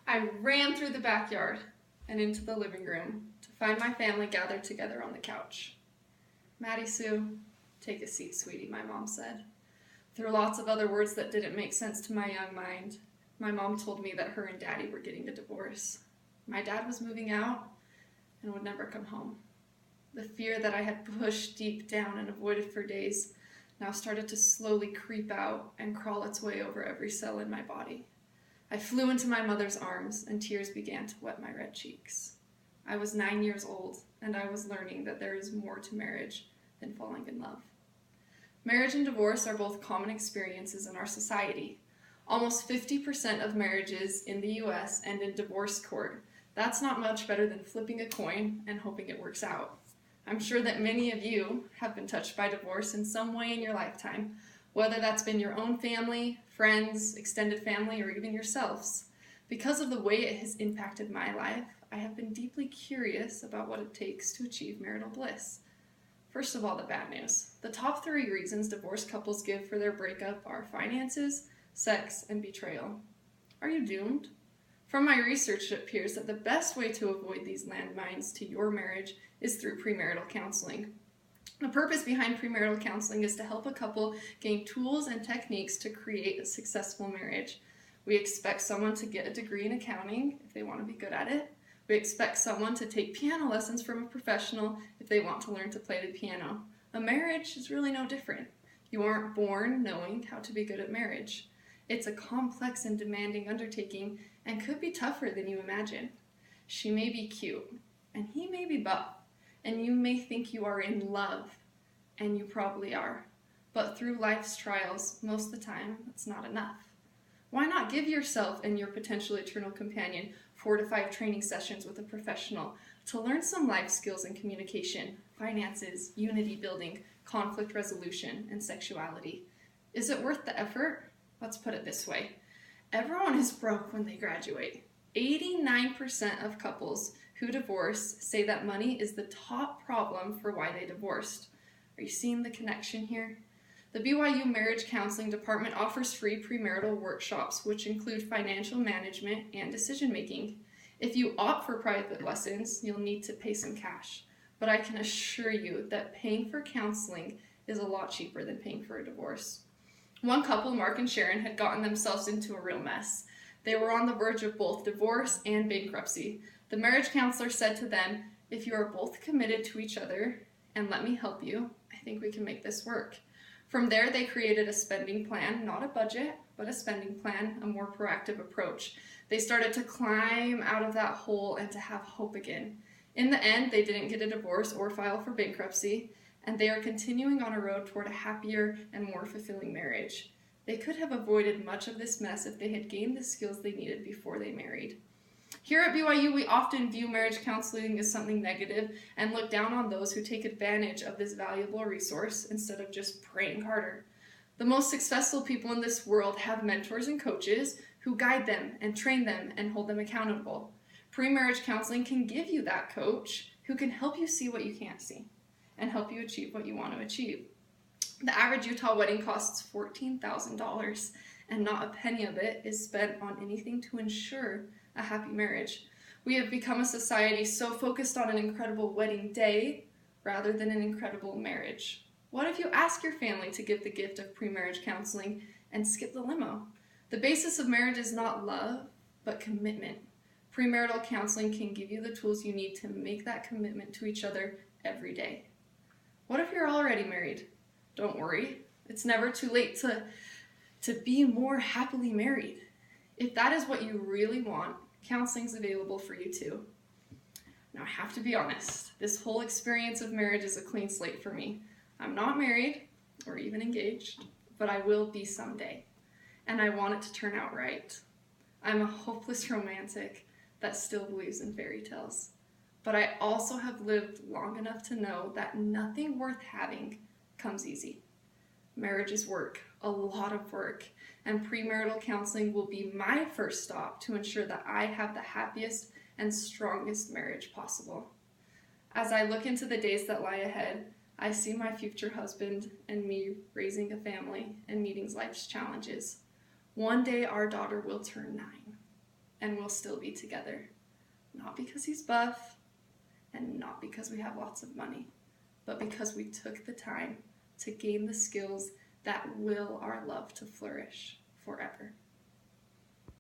I ran through the backyard and into the living room to find my family gathered together on the couch. "Maddie Sue, take a seat, sweetie," my mom said. Through lots of other words that didn't make sense to my young mind, my mom told me that her and Daddy were getting a divorce. My dad was moving out and would never come home. The fear that I had pushed deep down and avoided for days now started to slowly creep out and crawl its way over every cell in my body. I flew into my mother's arms, and tears began to wet my red cheeks. I was 9 years old, and I was learning that there is more to marriage than falling in love. Marriage and divorce are both common experiences in our society. Almost 50% of marriages in the US end in divorce court. That's not much better than flipping a coin and hoping it works out. I'm sure that many of you have been touched by divorce in some way in your lifetime, whether that's been your own family, friends, extended family, or even yourselves. Because of the way it has impacted my life, I have been deeply curious about what it takes to achieve marital bliss. First of all, the bad news. The top 3 reasons divorced couples give for their breakup are finances, sex, and betrayal. Are you doomed? From my research, it appears that the best way to avoid these landmines to your marriage is through premarital counseling. The purpose behind premarital counseling is to help a couple gain tools and techniques to create a successful marriage. We expect someone to get a degree in accounting if they want to be good at it. We expect someone to take piano lessons from a professional if they want to learn to play the piano. A marriage is really no different. You aren't born knowing how to be good at marriage. It's a complex and demanding undertaking and could be tougher than you imagine. She may be cute, and he may be buff, and you may think you are in love, and you probably are. But through life's trials, most of the time, it's not enough. Why not give yourself and your potential eternal companion 4 to 5 training sessions with a professional to learn some life skills in communication, finances, unity building, conflict resolution, and sexuality? Is it worth the effort? Let's put it this way. Everyone is broke when they graduate. 89% of couples who divorce say that money is the top problem for why they divorced. Are you seeing the connection here? The BYU Marriage Counseling Department offers free premarital workshops, which include financial management and decision making. If you opt for private lessons, you'll need to pay some cash. But I can assure you that paying for counseling is a lot cheaper than paying for a divorce. One couple, Mark and Sharon, had gotten themselves into a real mess. They were on the verge of both divorce and bankruptcy. The marriage counselor said to them, "If you are both committed to each other and let me help you, I think we can make this work." From there, they created a spending plan, not a budget, but a spending plan, a more proactive approach. They started to climb out of that hole and to have hope again. In the end, they didn't get a divorce or file for bankruptcy, and they are continuing on a road toward a happier and more fulfilling marriage. They could have avoided much of this mess if they had gained the skills they needed before they married. Here at BYU, we often view marriage counseling as something negative and look down on those who take advantage of this valuable resource instead of just praying harder. The most successful people in this world have mentors and coaches who guide them and train them and hold them accountable. Pre-marriage counseling can give you that coach who can help you see what you can't see and help you achieve what you want to achieve. The average Utah wedding costs $14,000, and not a penny of it is spent on anything to ensure a happy marriage. We have become a society so focused on an incredible wedding day rather than an incredible marriage. What if you ask your family to give the gift of pre-marriage counseling and skip the limo? The basis of marriage is not love, but commitment. Premarital counseling can give you the tools you need to make that commitment to each other every day. What if you're already married? Don't worry, it's never too late to be more happily married. If that is what you really want, counseling is available for you too. Now, I have to be honest, this whole experience of marriage is a clean slate for me. I'm not married or even engaged, but I will be someday, and I want it to turn out right. I'm a hopeless romantic that still believes in fairy tales, but I also have lived long enough to know that nothing worth having comes easy. Marriage is work, a lot of work, and premarital counseling will be my first stop to ensure that I have the happiest and strongest marriage possible. As I look into the days that lie ahead, I see my future husband and me raising a family and meeting life's challenges. One day our daughter will turn 9. and we'll still be together. Not because he's buff, and not because we have lots of money, but because we took the time to gain the skills that will our love to flourish forever.